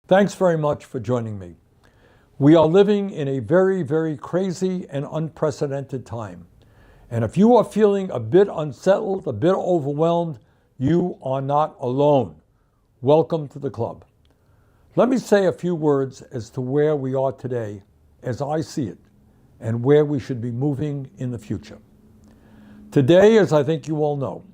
Thanks very much for joining me. We are living in a very, very crazy and unprecedented time. And if you are feeling a bit unsettled, a bit overwhelmed, you are not alone. Welcome to the club. Let me say a few words as to where we are today, as I see it, and where we should be moving in the future. Today, as I think you all know,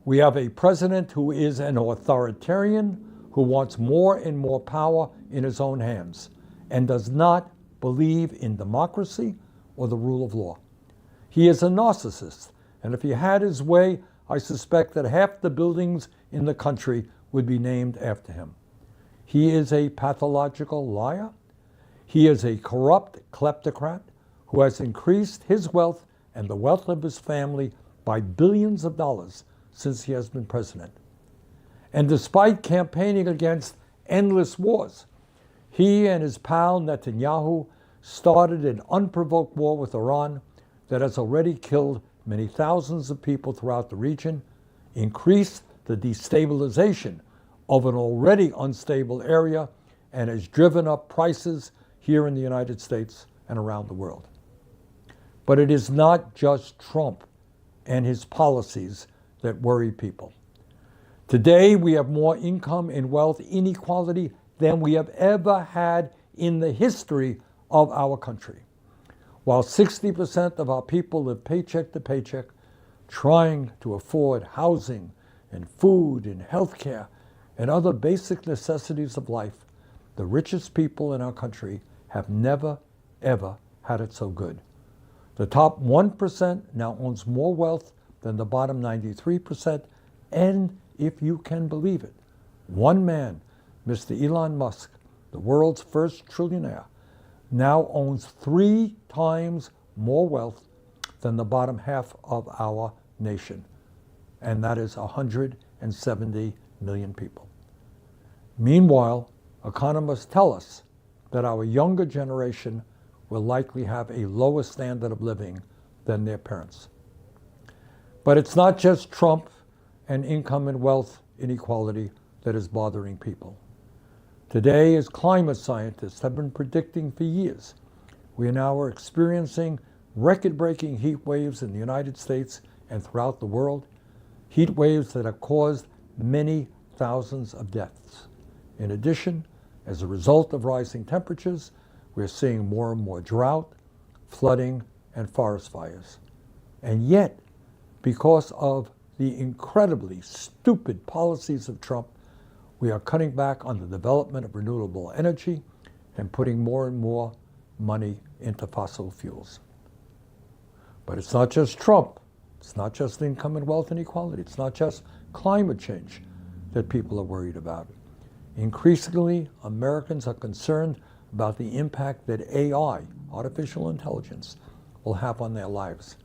we have a president who is an authoritarian, who wants more and more power in his own hands and does not believe in democracy or the rule of law. He is a narcissist, and if he had his way, I suspect that half the buildings in the country would be named after him. He is a pathological liar. He is a corrupt kleptocrat who has increased his wealth and the wealth of his family by billions of dollars since he has been president. And despite campaigning against endless wars, he and his pal Netanyahu started an unprovoked war with Iran that has already killed many thousands of people throughout the region, increased the destabilization of an already unstable area, and has driven up prices here in the United States and around the world. But it is not just Trump and his policies that worry people. Today, we have more income and wealth inequality than we have ever had in the history of our country. While 60% of our people live paycheck to paycheck, trying to afford housing and food and health care and other basic necessities of life, the richest people in our country have never, ever had it so good. The top 1% now owns more wealth than the bottom 93%, and if you can believe it, one man, Mr. Elon Musk, the world's first trillionaire, now owns 3 times more wealth than the bottom half of our nation, and that is 170 million people. Meanwhile, economists tell us that our younger generation will likely have a lower standard of living than their parents. But it's not just Trump and income and wealth inequality that is bothering people. Today, as climate scientists have been predicting for years, we now are experiencing record-breaking heat waves in the United States and throughout the world, heat waves that have caused many thousands of deaths. In addition, as a result of rising temperatures, we're seeing more and more drought, flooding, and forest fires. And yet, because of the incredibly stupid policies of Trump, we are cutting back on the development of renewable energy and putting more and more money into fossil fuels. But it's not just Trump. It's not just income and wealth inequality. It's not just climate change that people are worried about. Increasingly, Americans are concerned about the impact that AI, artificial intelligence, will have on their lives.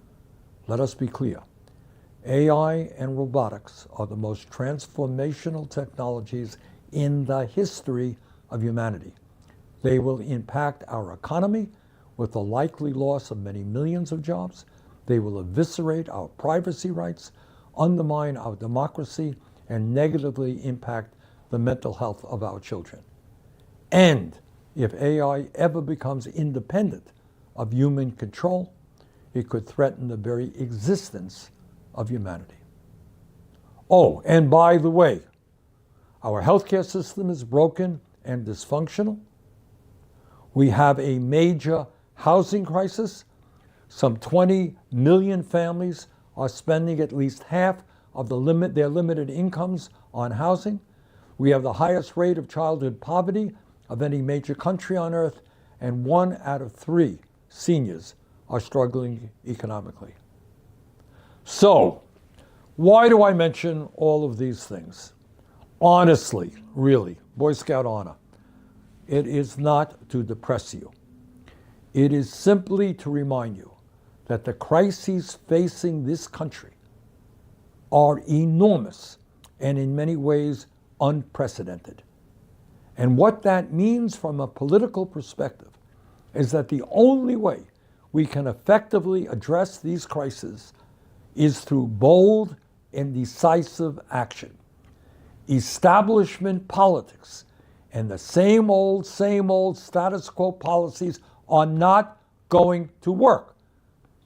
Let us be clear. AI and robotics are the most transformational technologies in the history of humanity. They will impact our economy with the likely loss of many millions of jobs. They will eviscerate our privacy rights, undermine our democracy, and negatively impact the mental health of our children. And if AI ever becomes independent of human control, it could threaten the very existence of humanity. Oh, and by the way, our healthcare system is broken and dysfunctional. We have a major housing crisis. Some 20 million families are spending at least half of their limited incomes on housing. We have the highest rate of childhood poverty of any major country on earth, and 1 out of 3 seniors are struggling economically. So, why do I mention all of these things? Honestly, really, Boy Scout honor, it is not to depress you. It is simply to remind you that the crises facing this country are enormous and in many ways unprecedented. And what that means from a political perspective is that the only way we can effectively address these crises is through bold and decisive action. Establishment politics And the same old status quo policies are not going to work.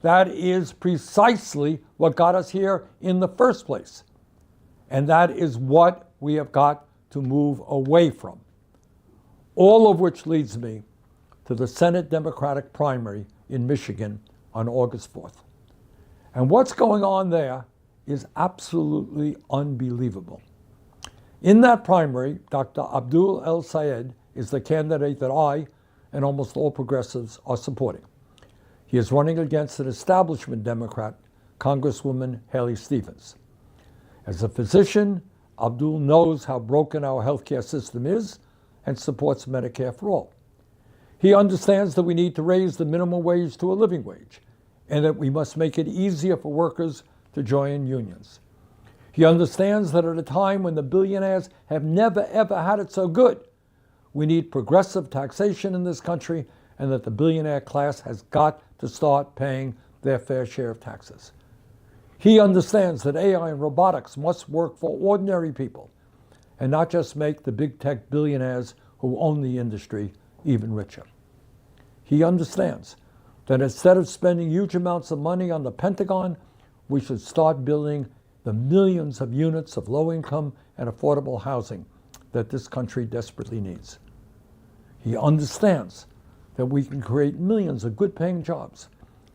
That is precisely what got us here in the first place. And that is what we have got to move away from. All of which leads me to the Senate Democratic primary in Michigan on August 4th. And what's going on there is absolutely unbelievable. In that primary, Dr. Abdul El-Sayed is the candidate that I and almost all progressives are supporting. He is running against an establishment Democrat, Congresswoman Haley Stevens. As a physician, Abdul knows how broken our healthcare system is and supports Medicare for all. He understands that we need to raise the minimum wage to a living wage and that we must make it easier for workers to join unions. He understands that at a time when the billionaires have never ever had it so good, we need progressive taxation in this country and that the billionaire class has got to start paying their fair share of taxes. He understands that AI and robotics must work for ordinary people and not just make the big tech billionaires who own the industry even richer. He understands that instead of spending huge amounts of money on the Pentagon, we should start building the millions of units of low-income and affordable housing that this country desperately needs. He understands that we can create millions of good-paying jobs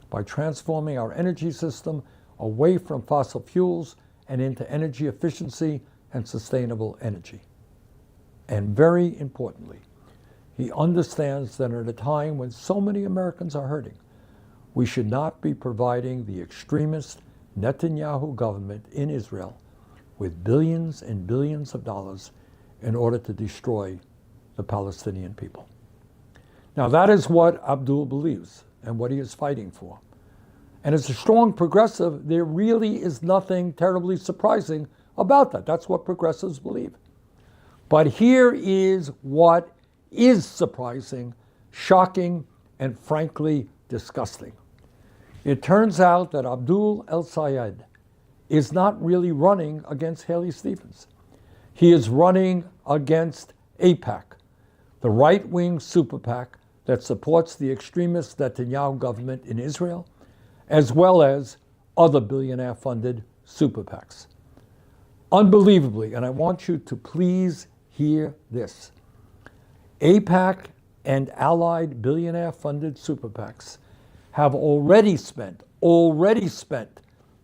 by transforming our energy system away from fossil fuels and into energy efficiency and sustainable energy. And very importantly, he understands that at a time when so many Americans are hurting, we should not be providing the extremist Netanyahu government in Israel with billions and billions of dollars in order to destroy the Palestinian people. Now that is what Abdul believes and what he is fighting for. And as a strong progressive, there really is nothing terribly surprising about that. That's what progressives believe. But here is what is surprising, shocking, and frankly disgusting. It turns out that Abdul El-Sayed is not really running against Haley Stevens. He is running against AIPAC, the right-wing super PAC that supports the extremist Netanyahu government in Israel, as well as other billionaire-funded super PACs. Unbelievably, and I want you to please hear this, AIPAC and allied billionaire-funded super PACs have already spent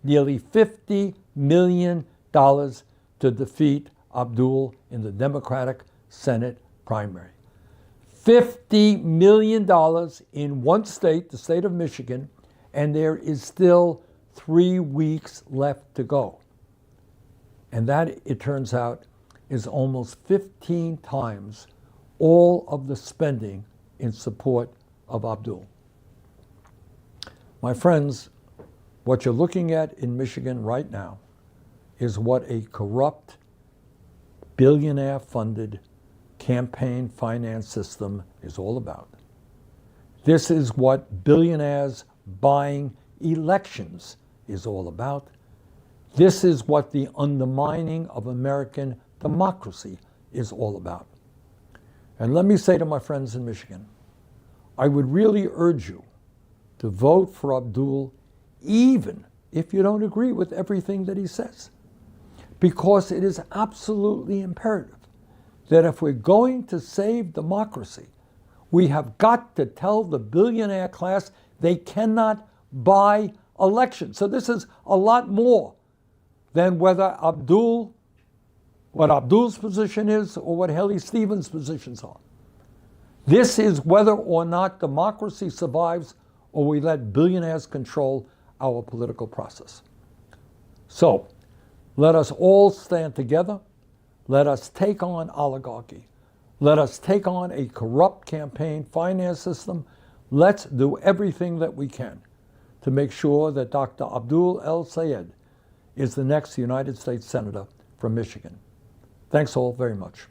nearly $50 million to defeat Abdul in the Democratic Senate primary. $50 million in one state, the state of Michigan, and there is still 3 weeks left to go. And that, it turns out, is almost 15 times all of the spending in support of Abdul. My friends, what you're looking at in Michigan right now is what a corrupt, billionaire-funded campaign finance system is all about. This is what billionaires buying elections is all about. This is what the undermining of American democracy is all about. And let me say to my friends in Michigan, I would really urge you to vote for Abdul even if you don't agree with everything that he says. Because it is absolutely imperative that if we're going to save democracy, we have got to tell the billionaire class they cannot buy elections. So this is a lot more than whether what Abdul's position is or what Haley Stevens' positions are. This is whether or not democracy survives or we let billionaires control our political process. So, let us all stand together. Let us take on oligarchy. Let us take on a corrupt campaign finance system. Let's do everything that we can to make sure that Dr. Abdul El-Sayed is the next United States Senator from Michigan. Thanks all very much.